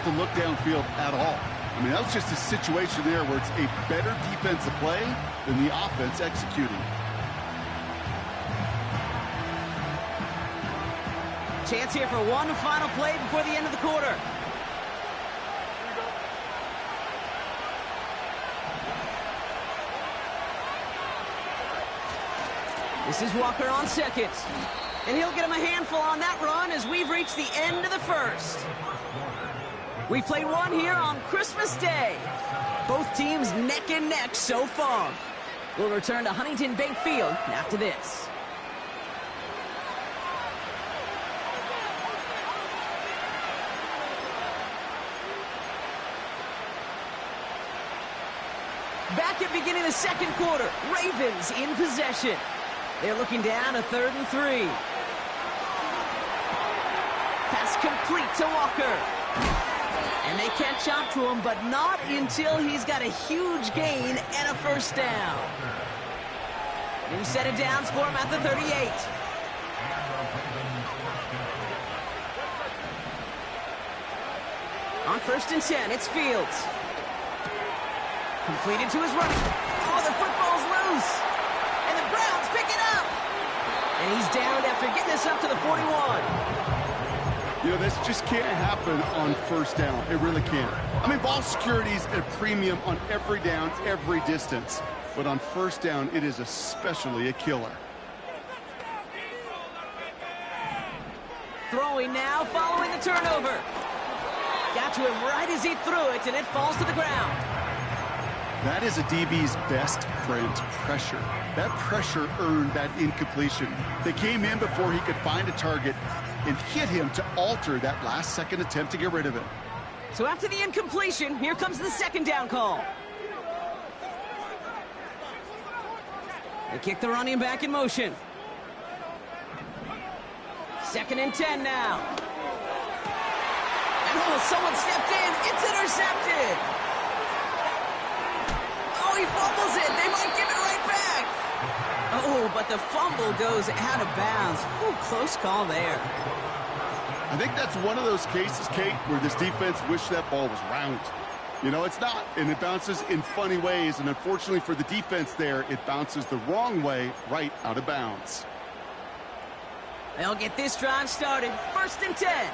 have to look downfield at all. I mean, that was just a situation there where it's a better defensive play than the offense executing. Chance here for one final play before the end of the quarter. This is Walker on second. And he'll get him a handful on that run as we've reached the end of the first. We've played one here on Christmas Day. Both teams neck and neck so far. We'll return to Huntington Bank Field after this. Back at beginning of the second quarter, Ravens in possession. They're looking down a 3rd and 3. Pass complete to Walker. And they catch up to him, but not until he's got a huge gain and a first down. New set of downs for him at the 38. On 1st and 10, it's Fields. Completed to his running. Oh, the football's loose. And the Browns pick it up. And he's down after getting this up to the 41. You know, this just can't happen on first down. It really can't. I mean, ball security's at a premium on every down, every distance. But on first down, it is especially a killer. Throwing now, following the turnover. Got to him right as he threw it, and it falls to the ground. That is a DB's best friend, pressure. That pressure earned that incompletion. They came in before he could find a target and hit him to alter that last-second attempt to get rid of it. So after the incompletion, here comes the 2nd down call. They kick the running back in motion. 2nd and 10 now. And oh, someone stepped in. It's intercepted. Oh, he fumbles it. They might give it right back. Oh, but the fumble goes out of bounds. Ooh, close call there. I think that's one of those cases, Kate, where this defense wished that ball was round. You know, it's not, and it bounces in funny ways, and unfortunately for the defense there, it bounces the wrong way right out of bounds. They'll get this drive started. 1st and 10.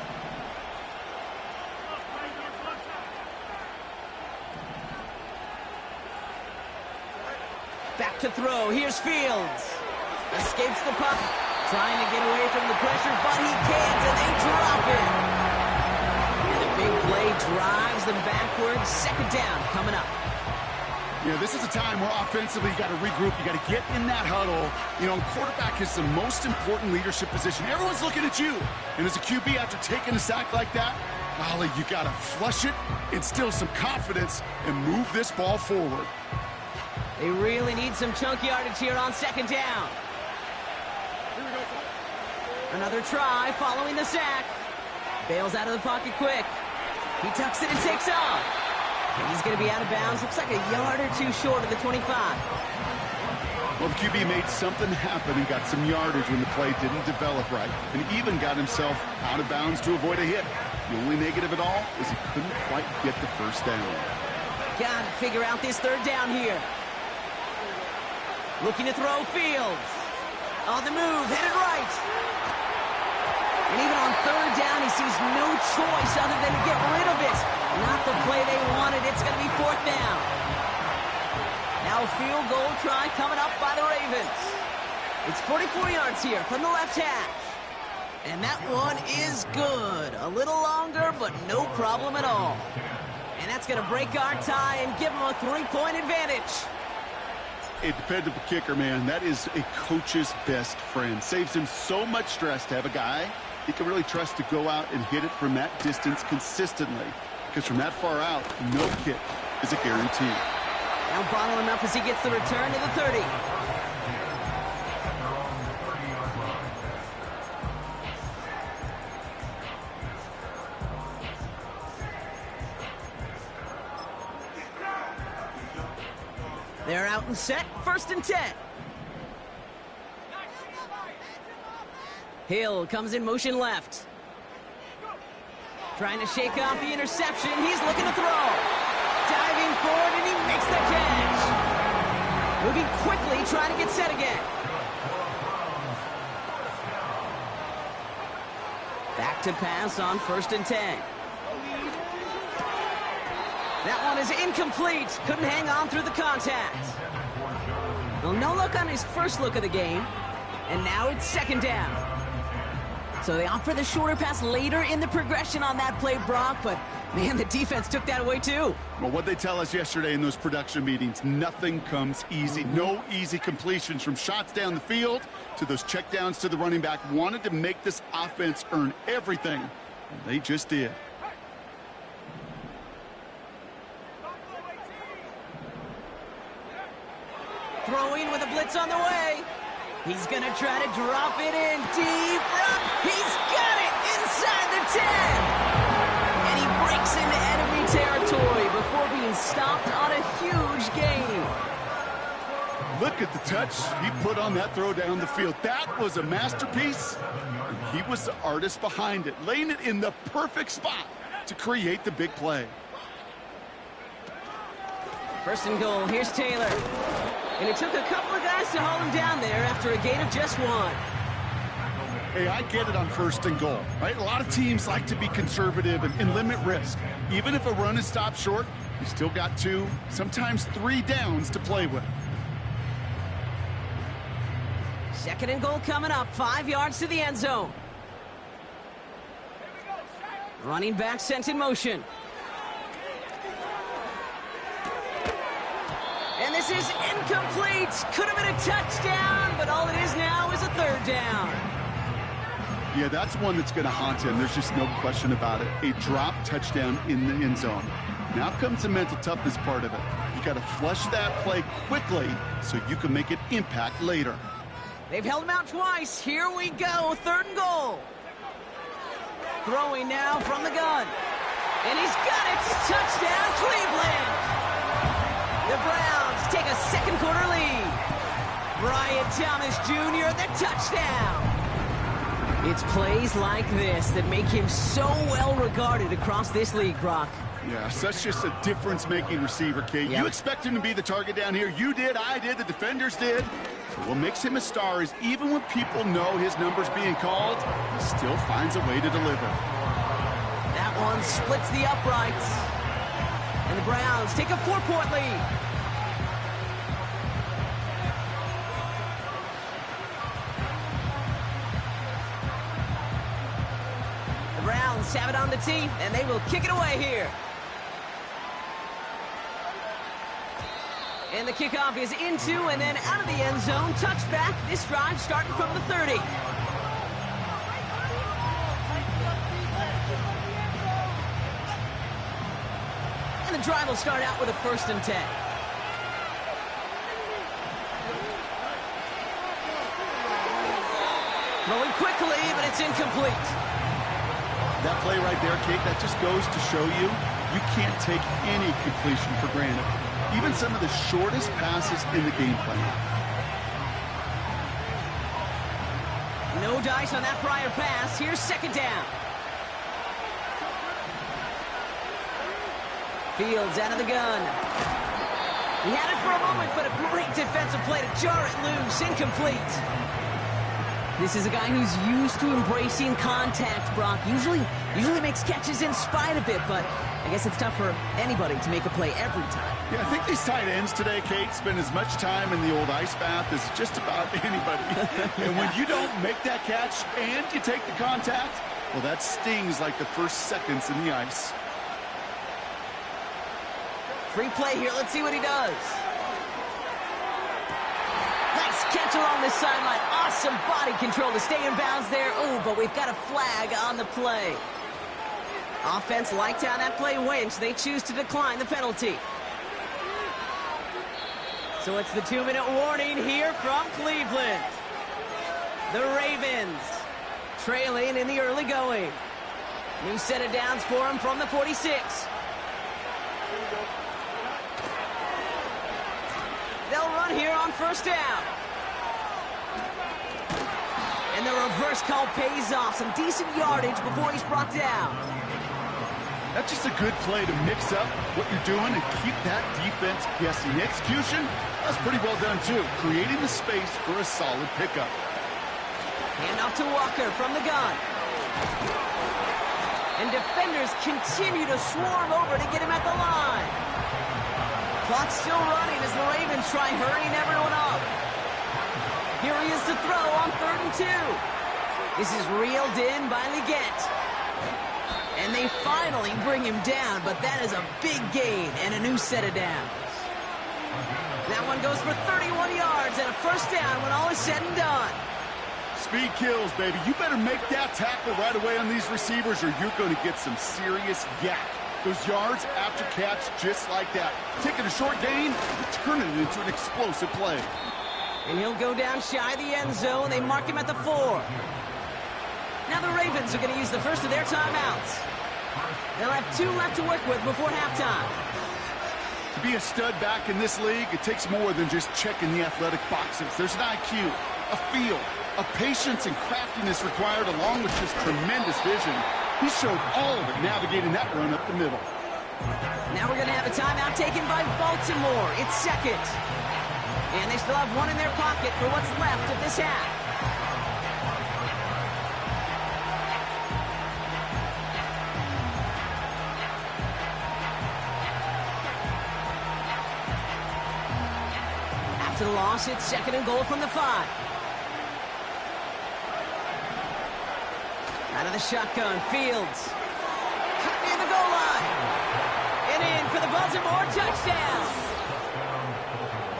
Back to throw. Here's Fields. Escapes the puck. Trying to get away from the pressure, but he can't, and they drop it. And the big play drives them backwards. 2nd down coming up. You know, this is a time where offensively you got to regroup. You got to get in that huddle. You know, quarterback is the most important leadership position. Everyone's looking at you. And as a QB, after taking a sack like that, golly, you got to flush it, instill some confidence, and move this ball forward. They really need some chunk yardage here on 2nd down. Another try following the sack. Bails out of the pocket quick. He tucks it and takes off. And he's going to be out of bounds. Looks like a yard or two short of the 25. Well, the QB made something happen and got some yardage when the play didn't develop right. And even got himself out of bounds to avoid a hit. The only negative at all is he couldn't quite get the first down. Got to figure out this 3rd down here. Looking to throw Fields. On the move, headed right. And even on 3rd down, he sees no choice other than to get rid of it. Not the play they wanted. It's going to be 4th down. Now a field goal try coming up by the Ravens. It's 44 yards here from the left hash. And that one is good. A little longer, but no problem at all. And that's going to break our tie and give them a 3-point advantage. A dependable kicker, man. That is a coach's best friend. Saves him so much stress to have a guy he can really trust to go out and hit it from that distance consistently. Because from that far out, no kick is a guarantee. Now bottle him up as he gets the return to the 30. They're out and set. 1st and 10. Hill comes in motion left. Trying to shake off the interception. He's looking to throw. Diving forward, and he makes the catch. Moving quickly, trying to get set again. Back to pass on 1st and 10. That one is incomplete. Couldn't hang on through the contact. Well, no luck on his first look of the game. And now it's 2nd down. So they opt for the shorter pass later in the progression on that play, Brock. But, man, the defense took that away, too. Well, what they tell us yesterday in those production meetings, nothing comes easy. No easy completions from shots down the field to those checkdowns to the running back. Wanted to make this offense earn everything, and they just did. Throwing with a blitz on the way. He's going to try to drop it in deep. He's got it inside the 10. And he breaks into enemy territory before being stopped on a huge gain. Look at the touch he put on that throw down the field. That was a masterpiece. And he was the artist behind it, laying it in the perfect spot to create the big play. 1st and goal. Here's Taylor. And it took a couple of guys to hold him down there after a gain of just 1. Hey, I get it on 1st and goal, right? A lot of teams like to be conservative and limit risk. Even if a run is stopped short, you still got 2, sometimes 3 downs to play with. 2nd and goal coming up, 5 yards to the end zone. Running back sent in motion. And this is incomplete. Could have been a touchdown, but all it is now is a 3rd down. Yeah, that's one that's going to haunt him. There's just no question about it. A drop touchdown in the end zone. Now comes the mental toughness part of it. You got to flush that play quickly so you can make an impact later. They've held him out twice. Here we go, 3rd and goal. Throwing now from the gun. And he's got it. Touchdown, Cleveland. The Browns take a 2nd quarter lead. Brian Thomas Jr., the touchdown. It's plays like this that make him so well regarded across this league, Brock. Yeah, such just a difference-making receiver, Kate. Yep. You expect him to be the target down here. You did, I did, the defenders did. But what makes him a star is even when people know his number's being called, he still finds a way to deliver. That one splits the uprights. And the Browns take a 4-point lead. The Browns have it on the tee, and they will kick it away here. And the kickoff is into and then out of the end zone. Touchback. This drive starting from the 30. And the drive will start out with a 1st and 10. Throwing quickly, but it's incomplete. That play right there, Kate, that just goes to show you can't take any completion for granted. Even some of the shortest passes in the game plan. No dice on that prior pass. Here's 2nd down. Fields out of the gun. He had it for a moment, but a great defensive play to jar it loose. Incomplete. This is a guy who's used to embracing contact, Brock. Usually makes catches in spite of it, but I guess it's tough for anybody to make a play every time. Yeah, I think these tight ends today, Kate, spend as much time in the old ice bath as just about anybody. And when you don't make that catch and you take the contact, well, that stings like the first seconds in the ice. Free play here. Let's see what he does. Nice catch along the sideline. Awesome body control to stay in bounds there. Oh, but we've got a flag on the play. Offense liked how that play went. They choose to decline the penalty. So it's the 2-minute warning here from Cleveland. The Ravens trailing in the early going. New set of downs for him from the 46. They'll run here on 1st down. And the reverse call pays off. Some decent yardage before he's brought down. That's just a good play to mix up what you're doing and keep that defense guessing. The execution, that's pretty well done too, creating the space for a solid pickup. Hand off to Walker from the gun. And defenders continue to swarm over to get him at the line. Clock's still running as the Ravens try hurrying everyone up. Here he is to throw on 3rd and 2. This is reeled in by Leggett. And they finally bring him down, but that is a big gain and a new set of downs. That one goes for 31 yards and a first down when all is said and done. Speed kills, baby. You better make that tackle right away on these receivers or you're going to get some serious yak. Those yards after catch just like that. Taking a short gain and turning it into an explosive play. And he'll go down shy of the end zone. They mark him at the 4. Now the Ravens are going to use the first of their timeouts. They'll have 2 left to work with before halftime. To be a stud back in this league, it takes more than just checking the athletic boxes. There's an IQ, a feel, a patience and craftiness required along with just tremendous vision. He showed all of it navigating that run up the middle. Now we're going to have a timeout taken by Baltimore. It's 2nd. And they still have 1 in their pocket for what's left of this half. After the loss, it's 2nd and goal from the 5. Out of the shotgun, Fields. Cut near the goal line. And in for the Baltimore touchdown.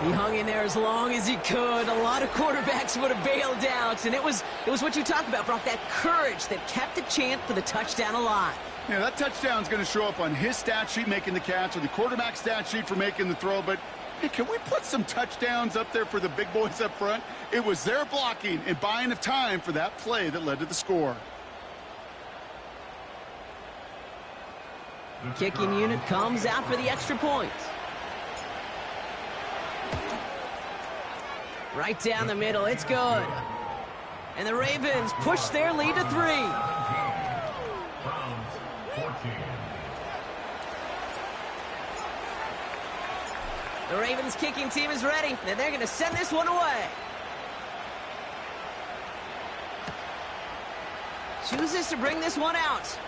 He hung in there as long as he could. A lot of quarterbacks would have bailed out. And it was what you talked about, Brock, that courage that kept the chant for the touchdown alive. Yeah, that touchdown's going to show up on his stat sheet making the catch or the quarterback stat sheet for making the throw. But hey, can we put some touchdowns up there for the big boys up front? It was their blocking and buying of time for that play that led to the score. Kicking unit comes out for the extra point. Right down the middle, it's good. And the Ravens push their lead to 3. The Ravens kicking team is ready, and they're going to send this one away. Chooses to bring this one out.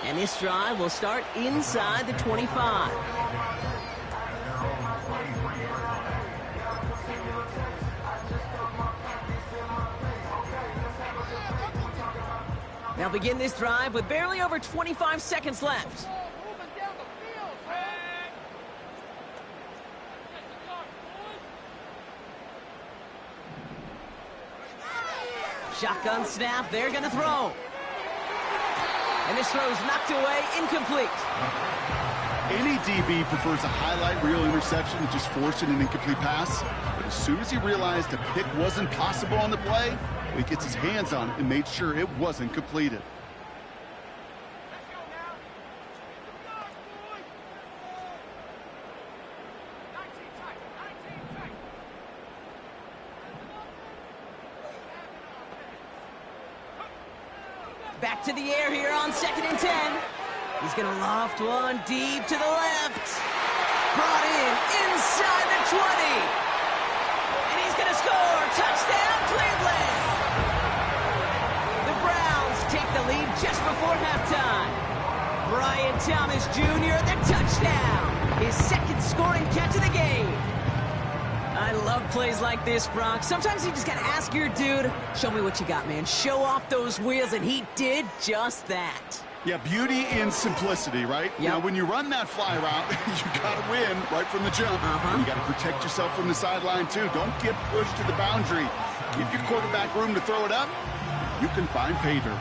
And this drive will start inside the 25. They'll begin this drive with barely over 25 seconds left. Shotgun snap, they're going to throw. And this throw's knocked away, incomplete. Any DB prefers a highlight reel interception to just forcing an incomplete pass. But as soon as he realized a pick wasn't possible on the play, he gets his hands on it and made sure it wasn't completed. Back to the air here on 2nd and 10. He's going to loft one deep to the left. Brought in inside the 20. And he's going to score. Touchdown, Cleveland. The Browns take the lead just before halftime. Brian Thomas Jr. the touchdown. His 2nd scoring catch of the game. I love plays like this, Brock. Sometimes you just got to ask your dude, show me what you got, man. Show off those wheels, and he did just that. Yeah, beauty in simplicity, right? Yep. Now, when you run that fly route, you got to win right from the jump. You got to protect yourself from the sideline, too. Don't get pushed to the boundary. Give your quarterback room to throw it up. You can find pay dirt.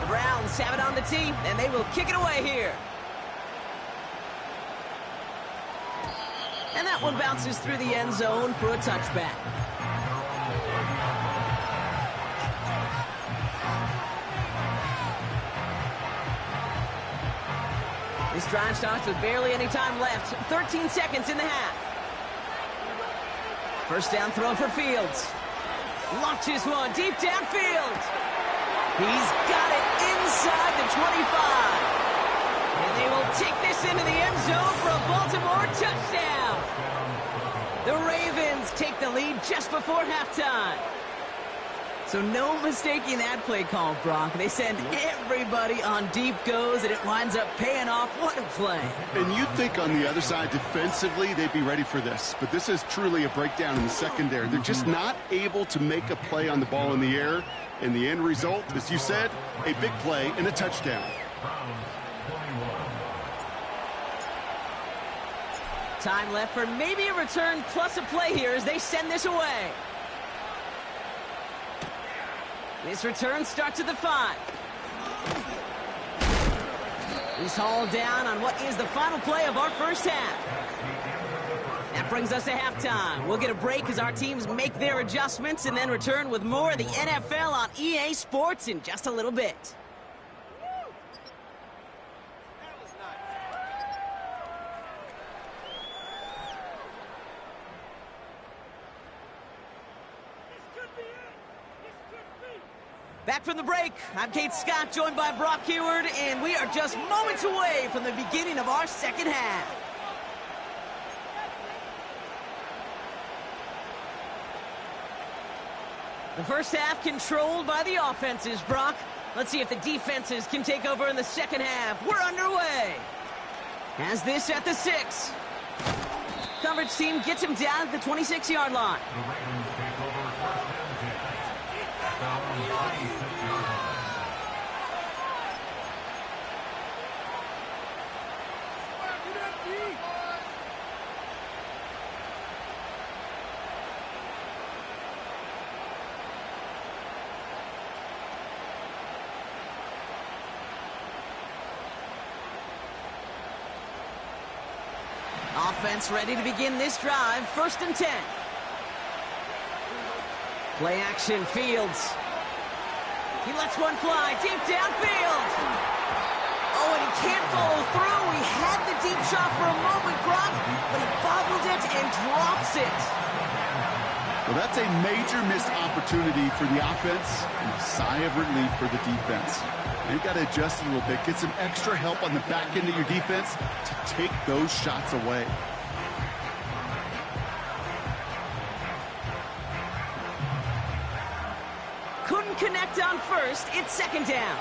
The Browns have it on the tee, and they will kick it away here. And that one bounces through the end zone for a touchback. This drive starts with barely any time left. 13 seconds in the half. First down throw for Fields. Launches one deep downfield. He's got it inside the 25. And they will take this into the end zone for a Baltimore touchdown. The Ravens take the lead just before halftime. So no mistaking that play call, Brock. They send everybody on deep goes, and it winds up paying off. What a play. And you'd think on the other side, defensively, they'd be ready for this. But this is truly a breakdown in the secondary. They're just not able to make a play on the ball in the air. And the end result, as you said, a big play and a touchdown. Time left for maybe a return plus a play here as they send this away. This return starts at the 5. He's hauled down on what is the final play of our first half. That brings us to halftime. We'll get a break as our teams make their adjustments and then return with more of the NFL on EA Sports in just a little bit. Back from the break, I'm Kate Scott, joined by Brock Huard, and we are just moments away from the beginning of our second half. The first half controlled by the offenses, Brock. Let's see if the defenses can take over in the second half. We're underway. Has this at the 6. Coverage team gets him down at the 26-yard line. Offense ready to begin this drive. 1st and 10. Play action, Fields. He lets one fly deep downfield. Oh, and he can't follow through. He had the deep shot for a moment, Brock, but he bobbled it and drops it. Well, that's a major missed opportunity for the offense and a sigh of relief for the defense. You've got to adjust a little bit, get some extra help on the back end of your defense to take those shots away. Couldn't connect on first. It's 2nd down.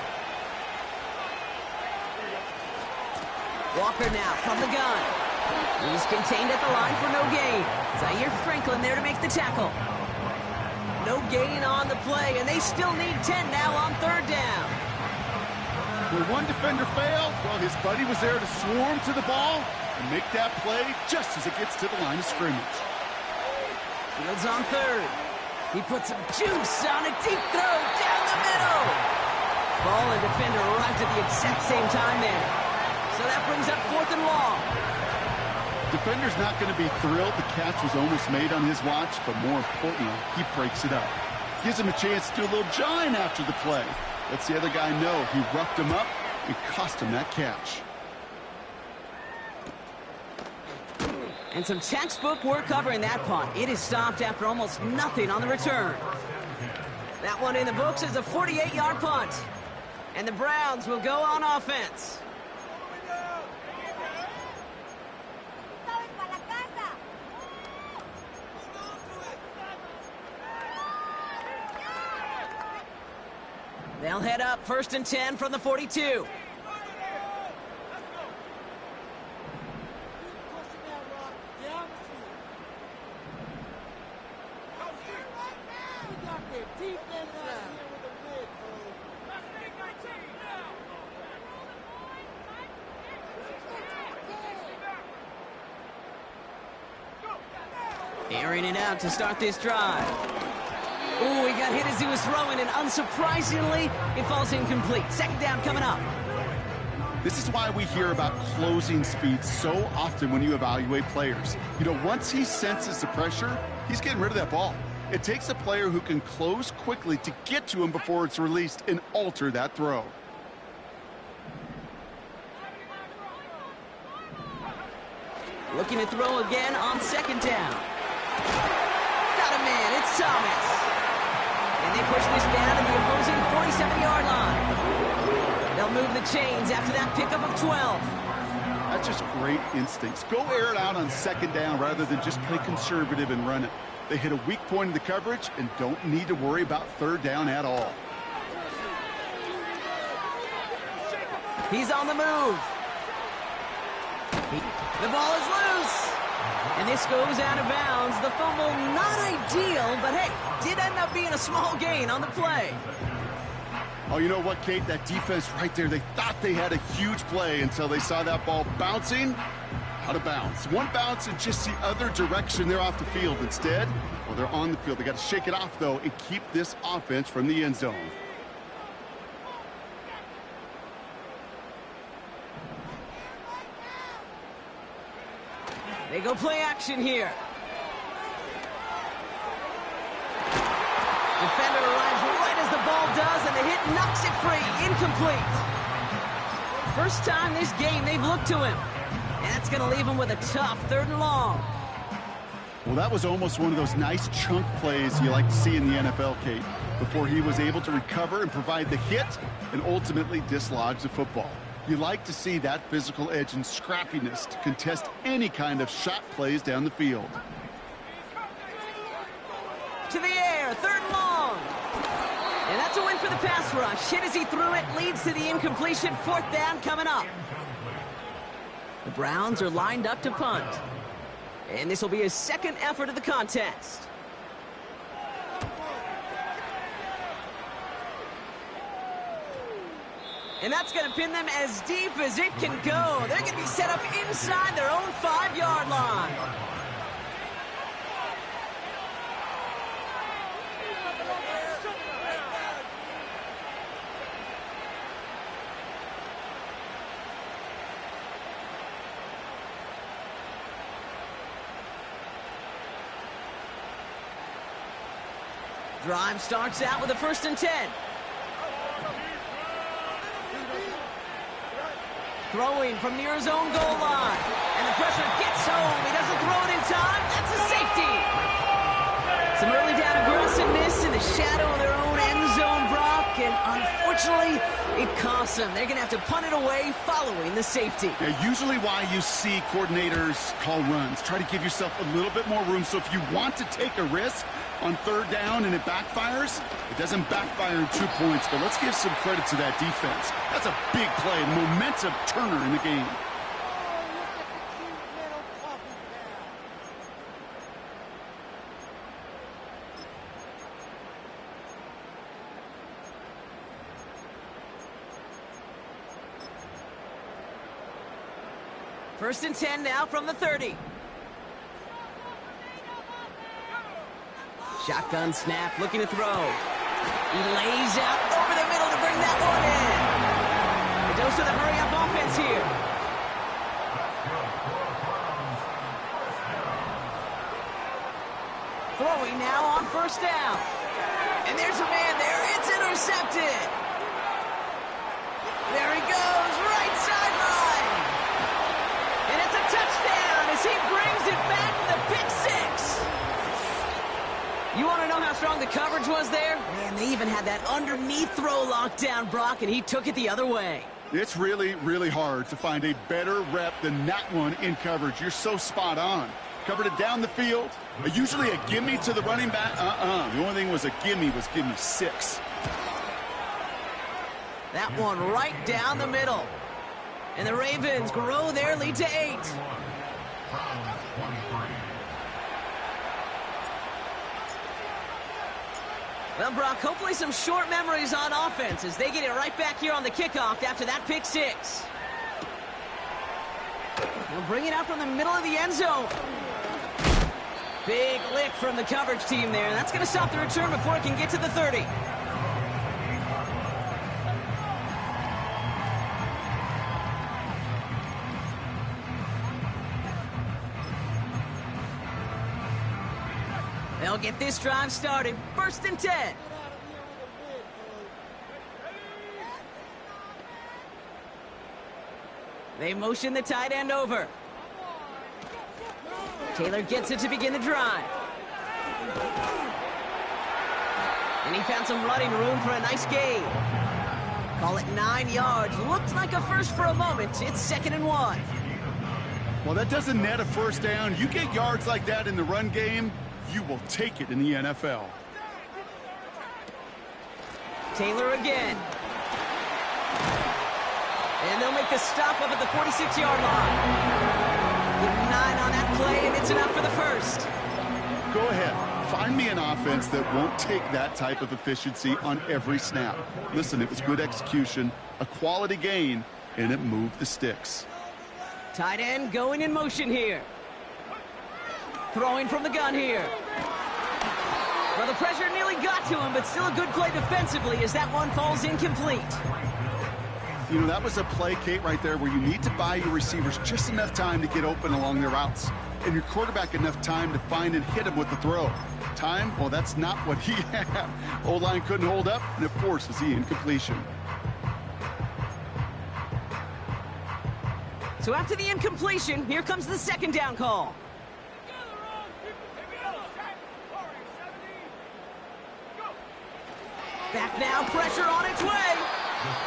Walker now from the gun. He's contained at the line for no gain. Zaire Franklin there to make the tackle. No gain on the play, and they still need 10 now on 3rd down. When one defender failed, well, his buddy was there to swarm to the ball and make that play just as it gets to the line of scrimmage. Fields on 3rd. He puts some juice on a deep throw down the middle. Ball and defender arrived at the exact same time there. So that brings up 4th and long. Defender's not going to be thrilled the catch was almost made on his watch, but more importantly, he breaks it up. Gives him a chance to do a little jawing after the play. Lets the other guy know he roughed him up and cost him that catch. And some textbook work covering that punt. It is stopped after almost nothing on the return. That one in the books is a 48-yard punt. And the Browns will go on offense. They'll head up 1st and 10 from the 42. Airing it out to start this drive. Ooh, he got hit as he was throwing, and unsurprisingly, it falls incomplete. 2nd down coming up. This is why we hear about closing speed so often when you evaluate players. You know, once he senses the pressure, he's getting rid of that ball. It takes a player who can close quickly to get to him before it's released and alter that throw. Looking to throw again on 2nd down. Got a man, it's Thomas. And they push this down to the opposing 47-yard line. They'll move the chains after that pickup of 12. That's just great instincts. Go air it out on second down rather than just play conservative and run it. They hit a weak point in the coverage and don't need to worry about third down at all. He's on the move. The ball is loose. And this goes out of bounds. The fumble, not ideal, but hey, did end up being a small gain on the play. Oh, you know what, Kate? That defense right there, they thought they had a huge play until they saw that ball bouncing out of bounds. One bounce and just the other direction, they're off the field. Instead, well, they're on the field. They got to shake it off, though, and keep this offense from the end zone. They go play action here. Defender arrives right as the ball does, and the hit knocks it free. Incomplete. First time this game they've looked to him. And that's going to leave him with a tough 3rd and long. Well, that was almost one of those nice chunk plays you like to see in the NFL, Kate, before he was able to recover and provide the hit and ultimately dislodge the football. You like to see that physical edge and scrappiness to contest any kind of shot plays down the field. To the air, 3rd and long. And that's a win for the pass rush. Hit as he threw it, leads to the incompletion. 4th down coming up. The Browns are lined up to punt. And this will be his 2nd effort of the contest. And that's going to pin them as deep as it can go. They're going to be set up inside their own 5-yard line. Drive starts out with a 1st and 10. Throwing from near his own goal line. And the pressure gets home. He doesn't throw it in time. That's a safety. Some early down aggressiveness in the shadow of their own end zone, Brock. And unfortunately, it costs them. They're going to have to punt it away following the safety. Yeah, usually why you see coordinators call runs. Try to give yourself a little bit more room. So if you want to take a risk on 3rd down and it backfires, it doesn't backfire in 2 points, but let's give some credit to that defense. That's a big play, momentum turner in the game. First and 10 now from the 30. Shotgun snap, looking to throw. He lays out over the middle to bring that one in. The dose of the hurry-up offense here. Throwing now on 1st down. And there's a man there. It's intercepted. There he goes, right sideline. And it's a touchdown as he brings it back for the pick 6. You want to know how strong the coverage was there? Man, they even had that underneath throw locked down, Brock, and he took it the other way. It's really, really hard to find a better rep than that one in coverage. You're so spot on. Covered it down the field. Usually a gimme to the running back. The only thing was a gimme 6. That one right down the middle. And the Ravens grow their lead to 8. Well, Brock, hopefully some short memories on offense as they get it right back here on the kickoff after that pick 6. They'll bring it out from the middle of the end zone. Big lick from the coverage team there. That's going to stop the return before it can get to the 30. They'll get this drive started. 1st and 10. They motion the tight end over. Taylor gets it to begin the drive. And he found some running room for a nice gain. Call it 9 yards. Looked like a first for a moment. It's 2nd and 1. Well, that doesn't net a first down. You get yards like that in the run game, you will take it in the NFL. Taylor again. And they'll make the stop up at the 46-yard line. Give him 9 on that play, and it's enough for the first. Go ahead. Find me an offense that won't take that type of efficiency on every snap. Listen, it was good execution, a quality gain, and it moved the sticks. Tight end going in motion here. Throwing from the gun here. Well, the pressure nearly got to him, but still a good play defensively as that one falls incomplete. You know, that was a play, Kate, right there where you need to buy your receivers just enough time to get open along their routes, and your quarterback enough time to find and hit him with the throw. Time? Well, that's not what he had. O-line couldn't hold up, and it forces the incompletion. So after the incompletion, here comes the 2nd down call. Back now, pressure on its way.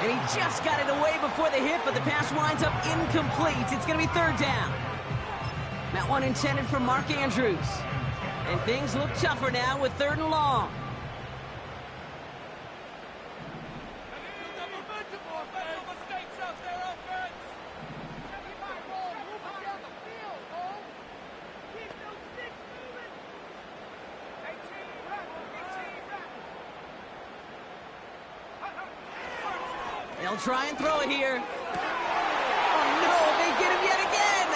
And he just got it away before the hit, but the pass winds up incomplete. It's going to be 3rd down. That one intended for Mark Andrews. And things look tougher now with 3rd and long. They'll try and throw it here. Oh, no, they get him yet again.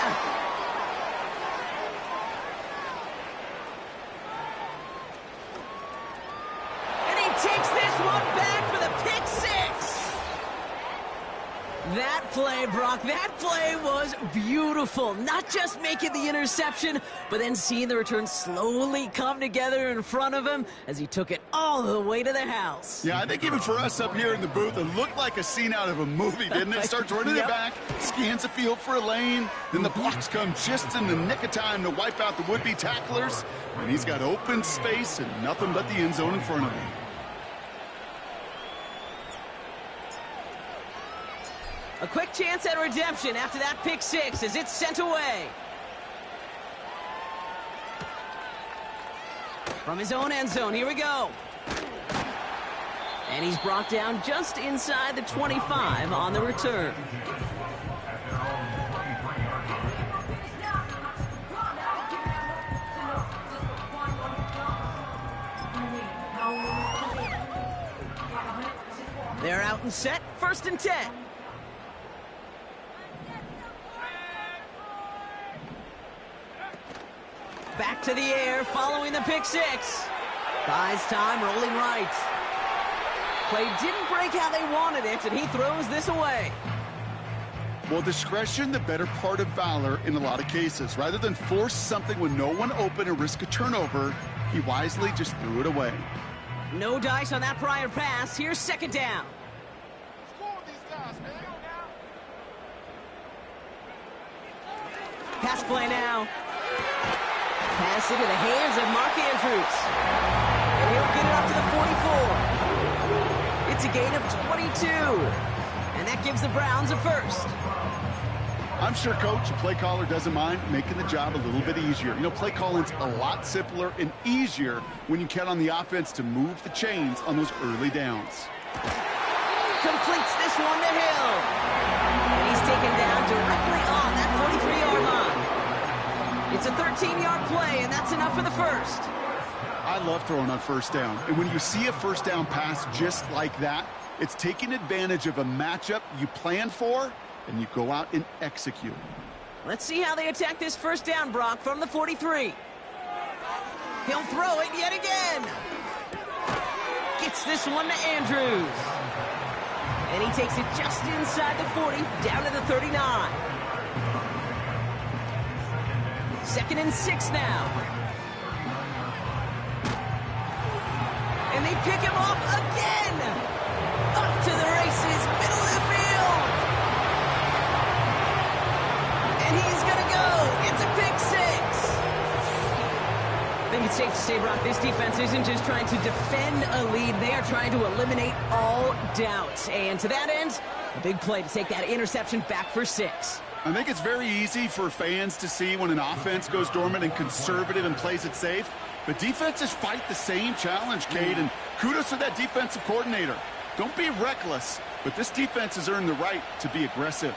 And he takes this one back for the pick 6. That play, Brock, that play was beautiful. Not just making the interception, but then seeing the return slowly come together in front of him as he took it all the way to the house. Yeah, I think even for us up here in the booth, it looked like a scene out of a movie, didn't it? Starts running it back, scans the field for a lane, then the blocks come just in the nick of time to wipe out the would-be tacklers, and he's got open space and nothing but the end zone in front of him. A quick chance at redemption after that pick 6 as it's sent away. From his own end zone, here we go. And he's brought down just inside the 25 on the return. They're out and set, 1st and 10. Back to the air, following the pick 6. Buys time, rolling right. Play didn't break how they wanted it, and he throws this away. Well, discretion, the better part of valor in a lot of cases. Rather than force something with no one open and risk a turnover, he wisely just threw it away. No dice on that prior pass. Here's 2nd down. Pass play now. Pass into the hands of Mark Andrews. And he'll get it up to the 44. It's a gain of 22. And that gives the Browns a first. I'm sure, Coach, the play caller doesn't mind making the job a little bit easier. You know, play calling's a lot simpler and easier when you count on the offense to move the chains on those early downs. Completes this one to Hill. And he's taken down directly on that 43-yard line. It's a 13-yard play, and that's enough for the first. I love throwing on 1st down. And when you see a 1st down pass just like that, it's taking advantage of a matchup you planned for, and you go out and execute. Let's see how they attack this 1st down, Brock, from the 43. He'll throw it yet again. Gets this one to Andrews. And he takes it just inside the 40, down to the 39. 2nd and 6 now. And they pick him off again. Up to the races, middle of the field. And he's going to go. It's a pick 6. I think it's safe Say, Brock, this defense isn't just trying to defend a lead. They are trying to eliminate all doubt. And to that end, a big play to take that interception back for 6. I think it's very easy for fans to see when an offense goes dormant and conservative and plays it safe. But defenses fight the same challenge, Cade, and kudos to that defensive coordinator. Don't be reckless, but this defense has earned the right to be aggressive.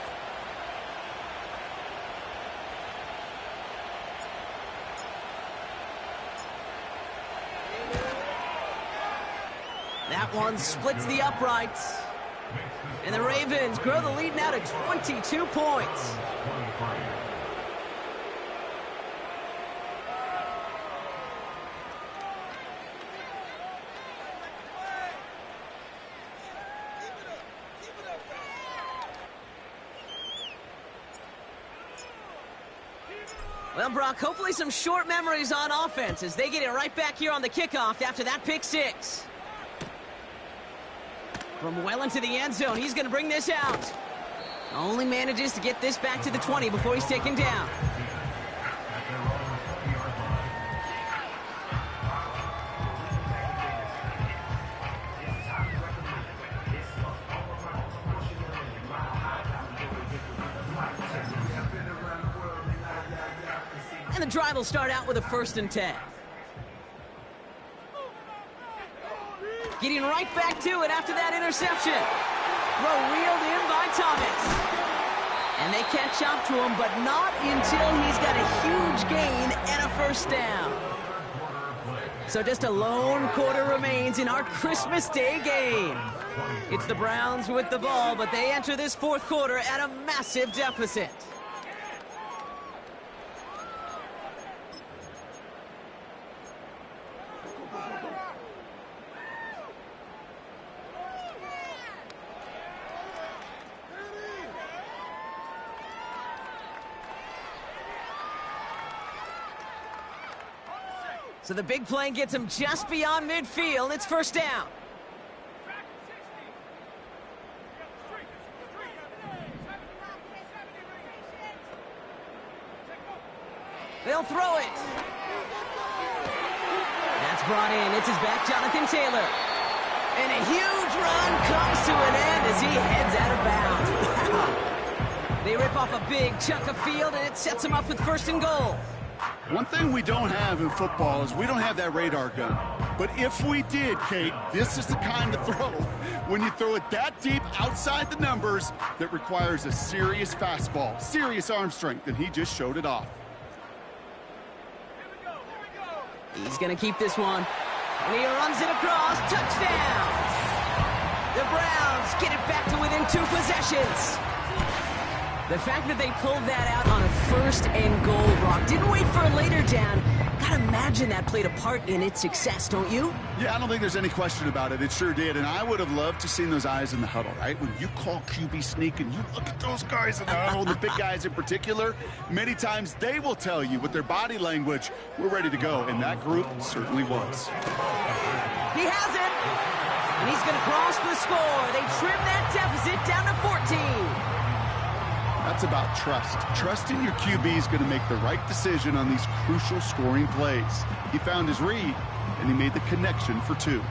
That one splits the uprights. And the Ravens grow the lead now to 22 points. Well, Brock, hopefully some short memories on offense as they get it right back here on the kickoff after that pick 6. From well into the end zone, he's going to bring this out. Only manages to get this back to the 20 before he's taken down. And the drive will start out with a 1st and 10. Getting right back to it after that interception. Throw reeled in by Thomas. And they catch up to him, but not until he's got a huge gain and a 1st down. So just a lone quarter remains in our Christmas Day game. It's the Browns with the ball, but they enter this 4th quarter at a massive deficit. So the big play gets him just beyond midfield. It's 1st down. They'll throw it. That's brought in. It's his back, Jonathan Taylor. And a huge run comes to an end as he heads out of bounds. Wow. They rip off a big chunk of field, and it sets him up with 1st and goal. One thing we don't have in football is we don't have that radar gun. But if we did, Kate, this is the kind of throw, when you throw it that deep outside the numbers, that requires a serious fastball, serious arm strength, and he just showed it off. He's going to keep this one. And he runs it across. Touchdown! The Browns get it back to within 2 possessions. The fact that they pulled that out on a 1st and goal, Brock, didn't wait for a later down. Gotta imagine that played a part in its success, don't you? Yeah, I don't think there's any question about it. It sure did, and I would have loved to seen those eyes in the huddle, right? When you call QB sneak and you look at those guys in the huddle, the big guys in particular, many times they will tell you with their body language, we're ready to go, and that group certainly was. He has it, and he's gonna cross the score. They trim that deficit down to 14. That's about trust. Trusting your QB is going to make the right decision on these crucial scoring plays. He found his read, and he made the connection for 2.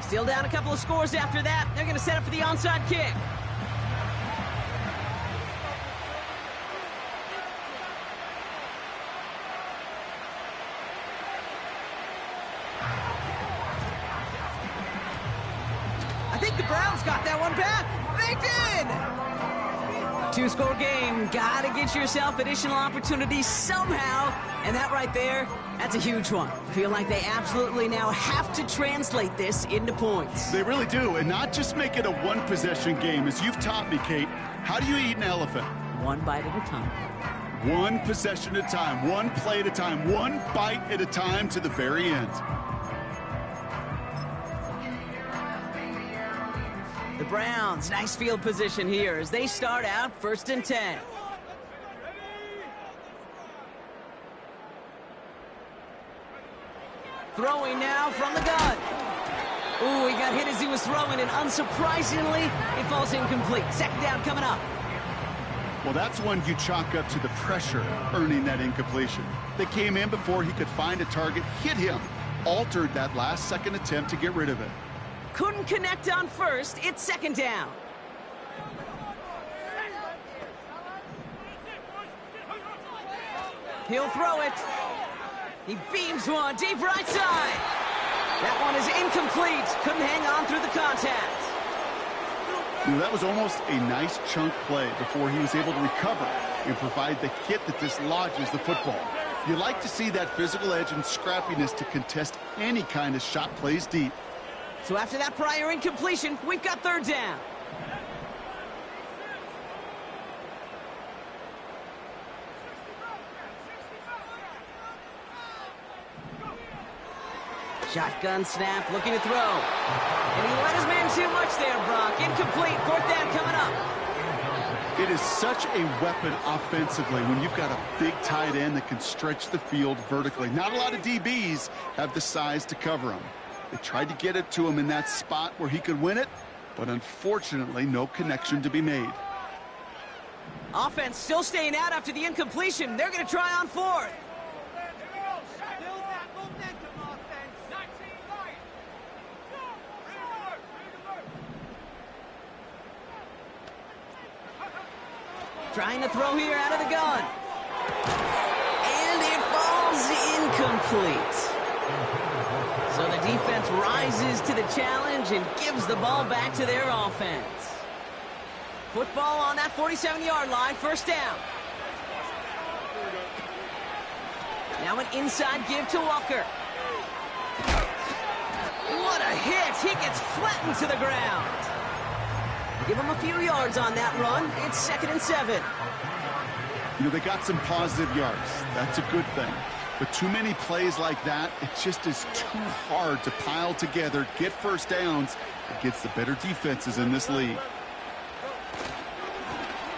Still down a couple of scores after that. They're going to set up for the onside kick. I think the Browns got that one back. They did! 2-score game. Gotta get yourself additional opportunities somehow. And that right there, that's a huge one. Feel like they absolutely now have to translate this into points. They really do, and not just make it a one-possession game. As you've taught me, Kate, how do you eat an elephant? One bite at a time. One possession at a time, one play at a time, one bite at a time to the very end. The Browns, nice field position here as they start out 1st and 10. Throwing now from the gun. Ooh, he got hit as he was throwing, and unsurprisingly, it falls incomplete. 2nd down coming up. Well, that's one you chalk up to the pressure earning that incompletion. They came in before he could find a target, hit him, altered that last-second attempt to get rid of it. Couldn't connect on first. It's second down. He'll throw it. He beams one deep right side. That one is incomplete. Couldn't hang on through the contact. That was almost a nice chunk play before he was able to recover and provide the hit that dislodges the football. You like to see that physical edge and scrappiness to contest any kind of shot plays deep. So after that prior incompletion, we've got third down. Shotgun snap, looking to throw. And he let his man too much there, Brock. Incomplete, fourth down coming up. It is such a weapon offensively when you've got a big tight end that can stretch the field vertically. Not a lot of DBs have the size to cover him. They tried to get it to him in that spot where he could win it, but unfortunately, no connection to be made. Offense still staying out after the incompletion. They're going to try on fourth. Trying to throw here out of the gun. And it falls incomplete. So the defense rises to the challenge and gives the ball back to their offense. Football on that 47-yard line, first down. Now an inside give to Walker. What a hit! He gets flattened to the ground. Give him a few yards on that run. It's 2nd and 7. They got some positive yards. That's a good thing. But too many plays like that, it just is too hard to pile together, get first downs against the better defenses in this league.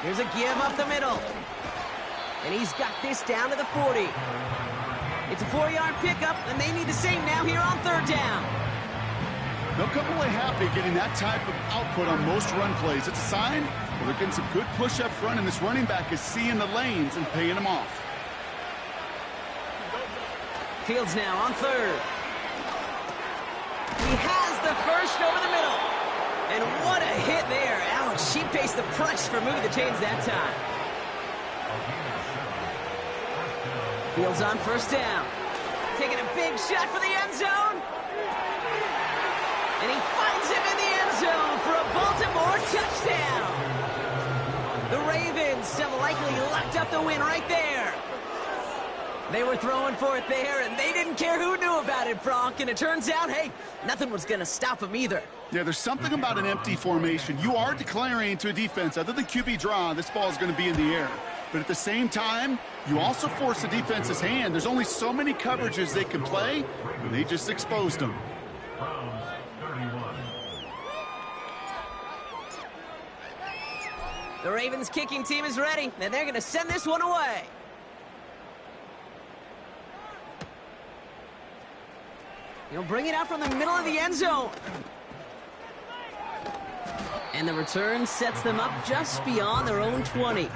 Here's a give up the middle. And he's got this down to the 40. It's a 4-yard pickup, and they need the same now here on third down. They'll come away happy getting that type of output on most run plays. It's a sign they're getting some good push up front, and this running back is seeing the lanes and paying them off. Fields now on third. He has the first over the middle. And what a hit there. Alex, she pays the price for moving the chains that time. Fields on first down. Taking a big shot for the end zone. And he finds him in the end zone for a Baltimore touchdown. The Ravens have likely locked up the win right there. They were throwing for it there, and they didn't care who knew about it, Bronk. And it turns out, hey, nothing was going to stop them either. Yeah, there's something about an empty formation. You are declaring to a defense, other than QB draw, this ball is going to be in the air. But at the same time, you also force the defense's hand. There's only so many coverages they can play, and they just exposed them. The Ravens kicking team is ready, and they're going to send this one away. He'll bring it out from the middle of the end zone. And the return sets them up just beyond their own 20.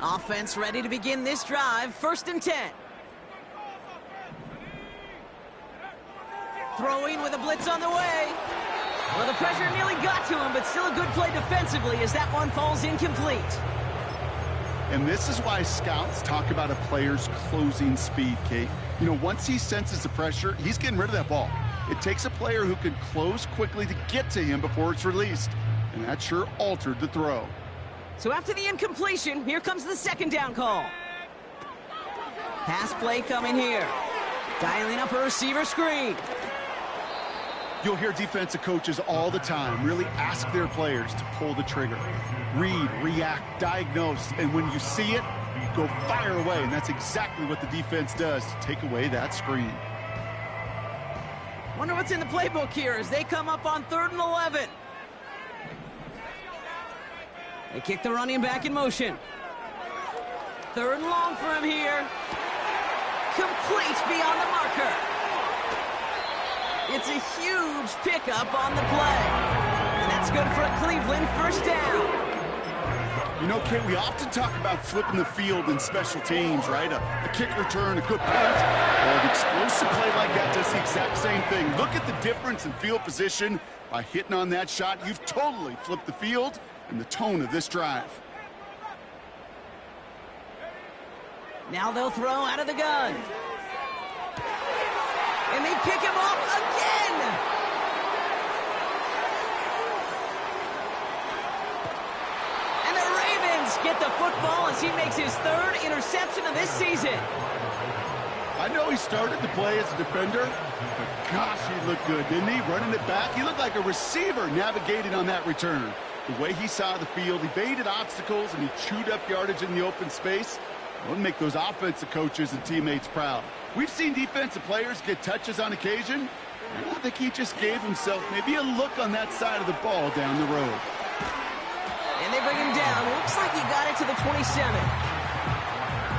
Offense ready to begin this drive. 1st and 10. Throwing with a blitz on the way. Well, the pressure nearly got to him, but still a good play defensively as that one falls incomplete. And this is why scouts talk about a player's closing speed, Kate. Once he senses the pressure, he's getting rid of that ball. It takes a player who can close quickly to get to him before it's released. And that sure altered the throw. So after the incompletion, here comes the 2nd down call. Pass play coming here. Dialing up a receiver screen. You'll hear defensive coaches all the time really ask their players to pull the trigger. Read, react, diagnose, and when you see it, go fire away. And that's exactly what the defense does to take away that screen. Wonder what's in the playbook here as they come up on 3rd and 11. They kick the running back in motion. 3rd and long for him here. Complete beyond the marker. It's a huge pickup on the play. And that's good for a Cleveland 1st down. You know, Kate, we often talk about flipping the field in special teams, right? A kick return, a good punt. Well, an explosive play like that does the exact same thing. Look at the difference in field position. By hitting on that shot, you've totally flipped the field and the tone of this drive. Now they'll throw out of the gun. And they pick him off again. And the Ravens get the football as he makes his 3rd interception of this season. I know he started to play as a defender, but gosh, he looked good, didn't he? Running it back, he looked like a receiver navigating on that return. The way he saw the field, he baited obstacles, and he chewed up yardage in the open space. It would make those offensive coaches and teammates proud. We've seen defensive players get touches on occasion. I think he just gave himself maybe a look on that side of the ball down the road. And they bring him down. Looks like he got it to the 27.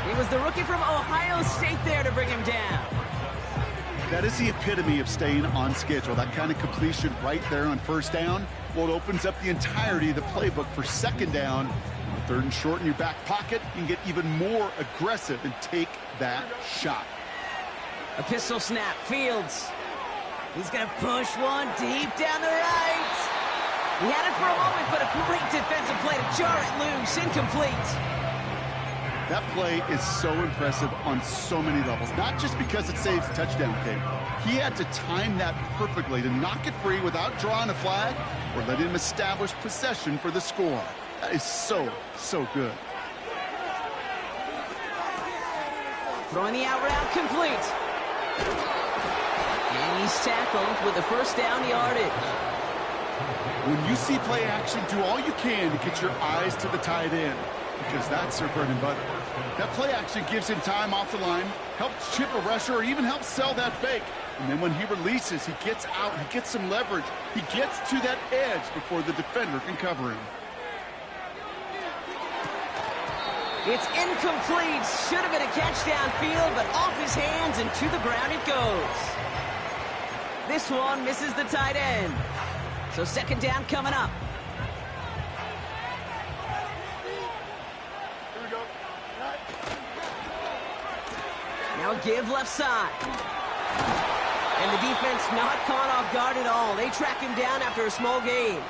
He was the rookie from Ohio State there to bring him down. That is the epitome of staying on schedule. That kind of completion right there on 1st down. Well, it opens up the entirety of the playbook for 2nd down. 3rd and short in your back pocket, you can get even more aggressive and take that shot. A pistol snap, Fields. He's going to push one deep down the right. He had it for a moment, but a great defensive play to jar it loose, incomplete. That play is so impressive on so many levels, not just because it saves a touchdown, Kate. He had to time that perfectly to knock it free without drawing a flag or letting him establish possession for the score. That is so, so good. Throwing the out route complete. And he's tackled with the 1st down yardage. When you see play action, do all you can to get your eyes to the tight end, because that's their bread and butter. That play action gives him time off the line, helps chip a rusher, or even helps sell that fake. And then when he releases, he gets out, he gets some leverage. He gets to that edge before the defender can cover him. It's incomplete. Should have been a catch downfield, but off his hands and to the ground it goes. This one misses the tight end. So 2nd down coming up. Now a give left side. And the defense not caught off guard at all. They track him down after a small gain.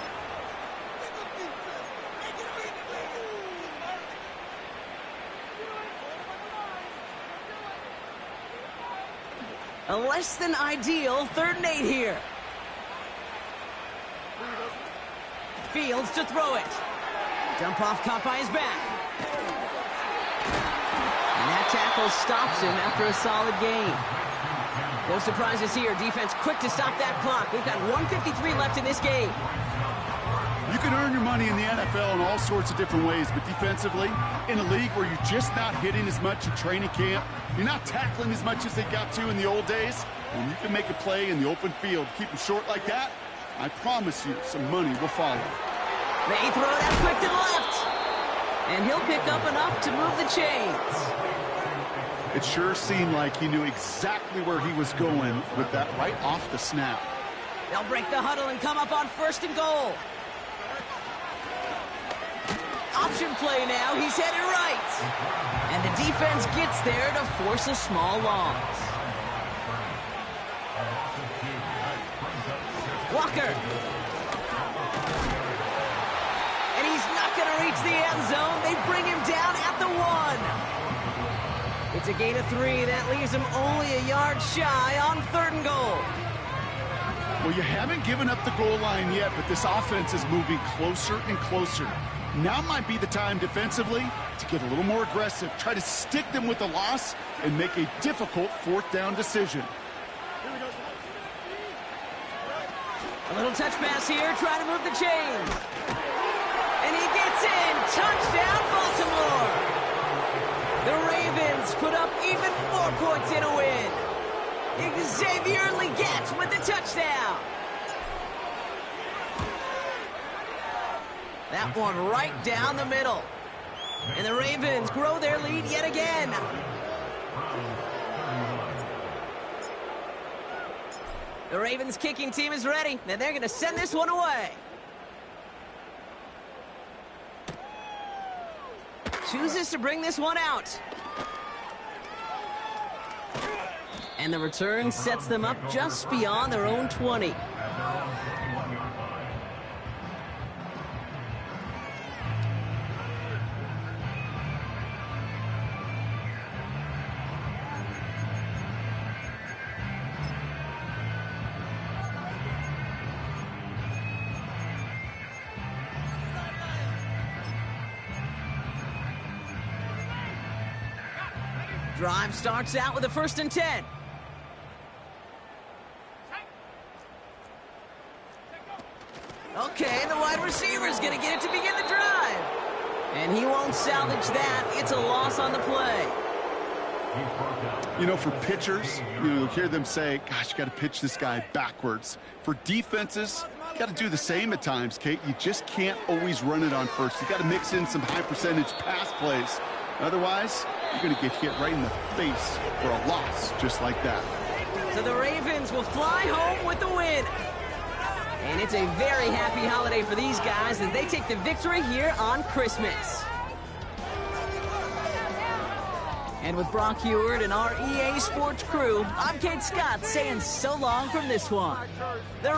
A less than ideal 3rd and 8 here. Fields to throw it. Dump off caught by his back. And that tackle stops him after a solid gain. No surprises here. Defense quick to stop that clock. We've got 1:53 left in this game. You can earn your money in the NFL in all sorts of different ways, but defensively, in a league where you're just not hitting as much in training camp, you're not tackling as much as they got to in the old days, when you can make a play in the open field, keep them short like that, I promise you some money will follow. They throw that quick to the left. And he'll pick up enough to move the chains. It sure seemed like he knew exactly where he was going with that right off the snap. They'll break the huddle and come up on 1st and goal. Option play now. He's headed right. And the defense gets there to force a small loss. Walker. And he's not going to reach the end zone. They bring him down at the 1. It's a gain of 3. That leaves him only a yard shy on 3rd and goal. Well, you haven't given up the goal line yet, but this offense is moving closer and closer. Now might be the time defensively to get a little more aggressive, try to stick them with the loss, and make a difficult 4th down decision. A little touch pass here, trying to move the chains. And he gets in. Touchdown, Baltimore. The Ravens put up even more points in a win. Xavier Legette with the touchdown. That one right down the middle. And the Ravens grow their lead yet again. The Ravens kicking team is ready, and they're going to send this one away. Chooses to bring this one out. And the return sets them up just beyond their own 20. Drive starts out with a 1st and 10. Okay, the wide receiver's going to get it to begin the drive. And he won't salvage that. It's a loss on the play. You know, for pitchers, you hear them say, gosh, you got to pitch this guy backwards. For defenses, you got to do the same at times, Kate. You just can't always run it on first. You got to mix in some high-percentage pass plays. Otherwise, you're going to get hit right in the face for a loss just like that. So the Ravens will fly home with the win. And it's a very happy holiday for these guys as they take the victory here on Christmas. And with Brock Huard and our EA Sports crew, I'm Kate Scott saying so long from this one.